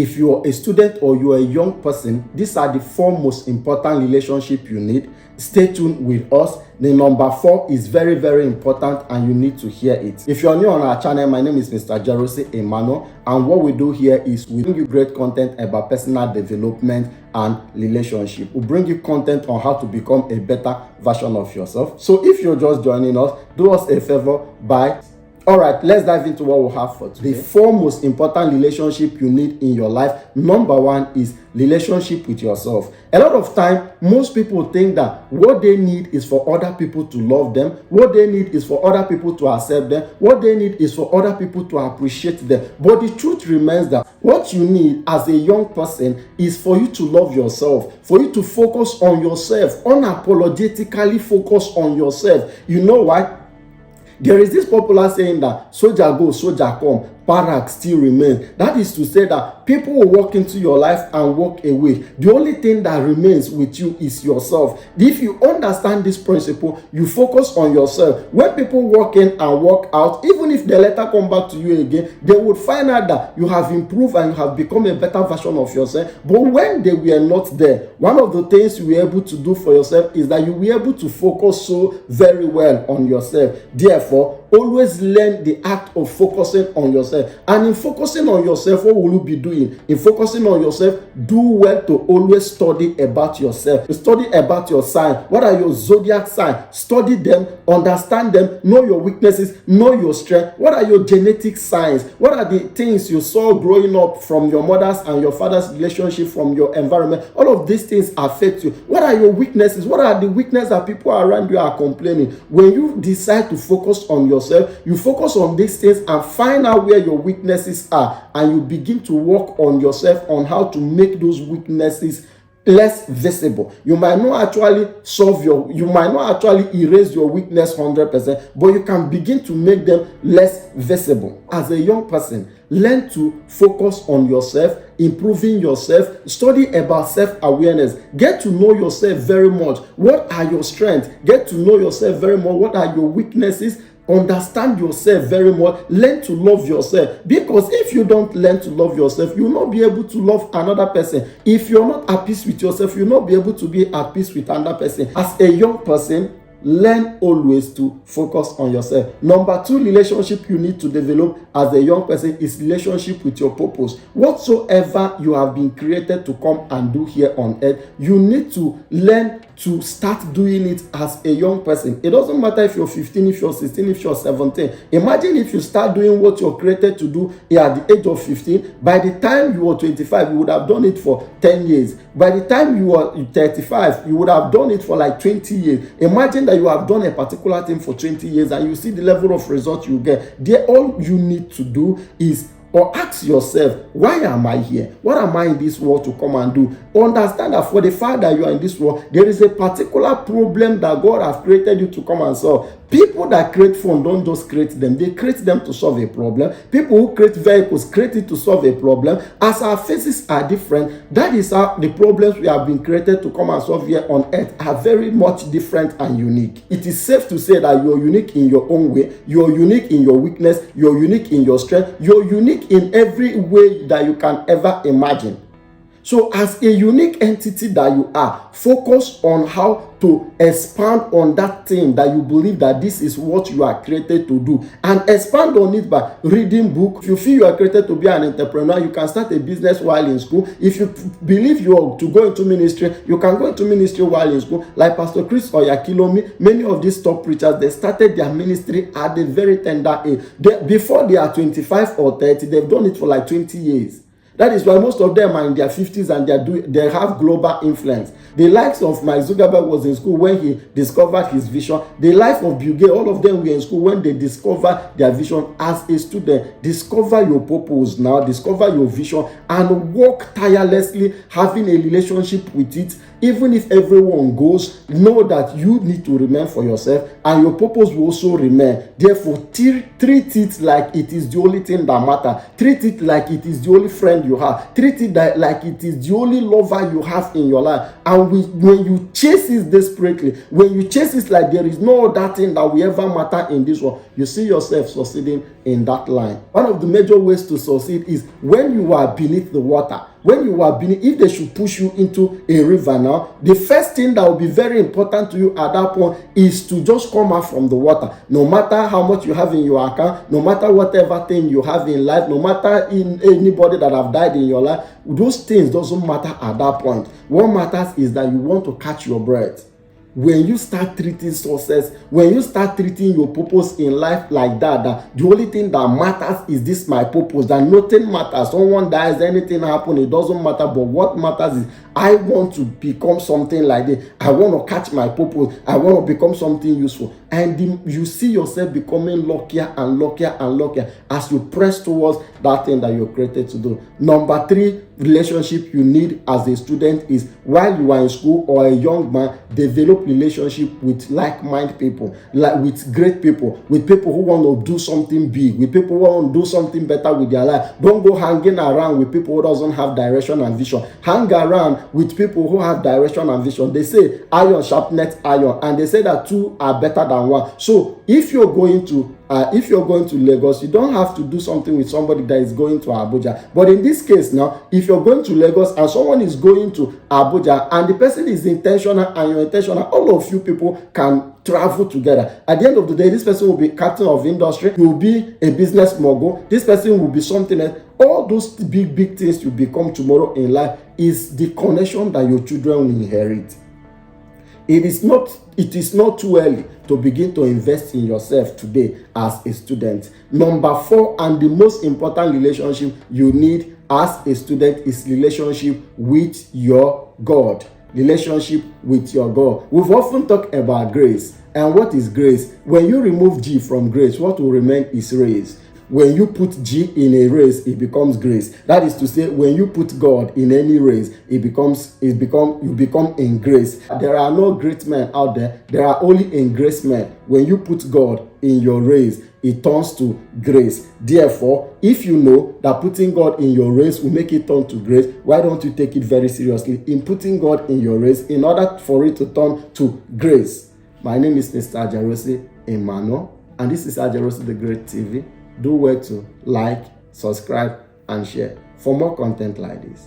If you're a student or you're a young person, these are the 4 most important relationships you need. Stay tuned with us. The number 4 is very, very important and you need to hear it. If you're new on our channel, my name is Mr. Jerosy Emmanuel, and what we do here is we bring you great content about personal development and relationship. We bring you content on how to become a better version of yourself. So if you're just joining us, do us a favor by Alright, let's dive into what we have for today. The 4 most important relationships you need in your life. Number 1 is relationship with yourself. A lot of time, most people think that what they need is for other people to love them. What they need is for other people to accept them. What they need is for other people to appreciate them. But the truth remains that what you need as a young person is for you to love yourself, for you to focus on yourself, unapologetically focus on yourself. You know why? There is this popular saying that soldier go, soldier come, barrack still remains. That is to say that people will walk into your life and walk away. The only thing that remains with you is yourself. If you understand this principle, you focus on yourself. When people walk in and walk out, even if they later come back to you again, they would find out that you have improved and you have become a better version of yourself. But when they were not there, one of the things you were able to do for yourself is that you were able to focus so very well on yourself. Therefore, always learn the act of focusing on yourself. And in focusing on yourself, what will you be doing? In focusing on yourself, do well to always study about yourself. Study about your sign. What are your zodiac signs? Study them, understand them, know your weaknesses, know your strength. What are your genetic signs? What are the things you saw growing up from your mother's and your father's relationship, from your environment? All of these things affect you. What are your weaknesses? What are the weaknesses that people around you are complaining? When you decide to focus on yourself, you focus on these things and find out where your weaknesses are, and you begin to work on yourself on how to make those weaknesses less visible. You might not actually you might not actually erase your weakness 100%, but you can begin to make them less visible. As a young person, learn to focus on yourself, improving yourself, study about self-awareness, get to know yourself very much. What are your strengths? Get to know yourself very much. What are your weaknesses? Understand yourself very much. Learn to love yourself. Because if you don't learn to love yourself, you will not be able to love another person. If you're not at peace with yourself, you will not be able to be at peace with another person. As a young person, learn always to focus on yourself. Number 2 relationship you need to develop as a young person is relationship with your purpose. Whatsoever you have been created to come and do here on earth, you need to learn to start doing it as a young person. It doesn't matter if you're 15, if you're 16, if you're 17. Imagine if you start doing what you're created to do at the age of 15. By the time you were 25, you would have done it for 10 years. By the time you were 35, you would have done it for like 20 years. Imagine that you have done a particular thing for 20 years and you see the level of result you get. There, all you need to do is ask yourself, why am I here? What am I in this world to come and do? Understand that for the fact that you are in this world, there is a particular problem that God has created you to come and solve. People that create phone don't just create them. They create them to solve a problem. People who create vehicles create it to solve a problem. As our faces are different, that is how the problems we have been created to come and solve here on earth are very much different and unique. It is safe to say that you're unique in your own way. You're unique in your weakness. You're unique in your strength. You're unique in every way that you can ever imagine. So as a unique entity that you are, focus on how to expand on that thing that you believe that this is what you are created to do, and expand on it by reading books. If you feel you are created to be an entrepreneur, you can start a business while in school. If you believe you are to go into ministry, you can go into ministry while in school. Like Pastor Chris Oyakhilome, many of these top preachers, they started their ministry at a very tender age. Before they are 25 or 30, they've done it for like 20 years. That is why most of them are in their 50s and they have global influence. The likes of Mark Zuckerberg was in school when he discovered his vision. The life of Bill Gates, all of them were in school when they discovered their vision. As a student, discover your purpose now, discover your vision, and work tirelessly, having a relationship with it. Even if everyone goes, know that you need to remain for yourself, and your purpose will also remain. Therefore, treat it like it is the only thing that matters. Treat it like it is the only friend you have. Treat it like it is the only lover you have in your life. And when you chase it desperately, when you chase it like there is no other thing that will ever matter in this world, you see yourself succeeding in that line. One of the major ways to succeed is when you are beneath the water. When you are beneath, if they should push you into a river now, the first thing that will be very important to you at that point is to just come out from the water. No matter how much you have in your account, no matter whatever thing you have in life, no matter in anybody that have died in your life, those things doesn't matter at that point. What matters is that you want to catch your breath. When you start treating success, when you start treating your purpose in life like that the only thing that matters is this my purpose, that nothing matters. Someone dies, anything happen, it doesn't matter. But what matters is I want to become something like this. I want to catch my purpose. I want to become something useful. And you see yourself becoming luckier and luckier and luckier as you press towards that thing that you're created to do. Number 3 relationship you need as a student is while you are in school or a young man, develop relationship with like-minded people, like with great people, with people who want to do something big, with people who want to do something better with their life. Don't go hanging around with people who doesn't have direction and vision. Hang around with people who have direction and vision. They say iron sharpens iron, and they say that two are better than one. So if you're going to Lagos, you don't have to do something with somebody that is going to Abuja. But in this case now, if you're going to Lagos and someone is going to Abuja and the person is intentional and you're intentional, all of you people can travel together. At the end of the day, this person will be captain of industry, you will be a business mogul, this person will be something else. All those big things you become tomorrow in life is the connection that your children will inherit. It is not too early to begin to invest in yourself today as a student. Number 4, and the most important relationship you need as a student, is relationship with your God. Relationship with your God. We've often talked about grace. And what is grace? When you remove G from grace, what will remain is race. When you put G in a race, it becomes grace. That is to say, when you put God in any race, you become in grace. There are no great men out there. There are only in grace men. When you put God in your race, it turns to grace. Therefore, if you know that putting God in your race will make it turn to grace, why don't you take it very seriously in putting God in your race in order for it to turn to grace? My name is Mr. Ajarosi Emmanuel, and this is Ajarosi the Great TV. Do well to like, subscribe, and share for more content like this.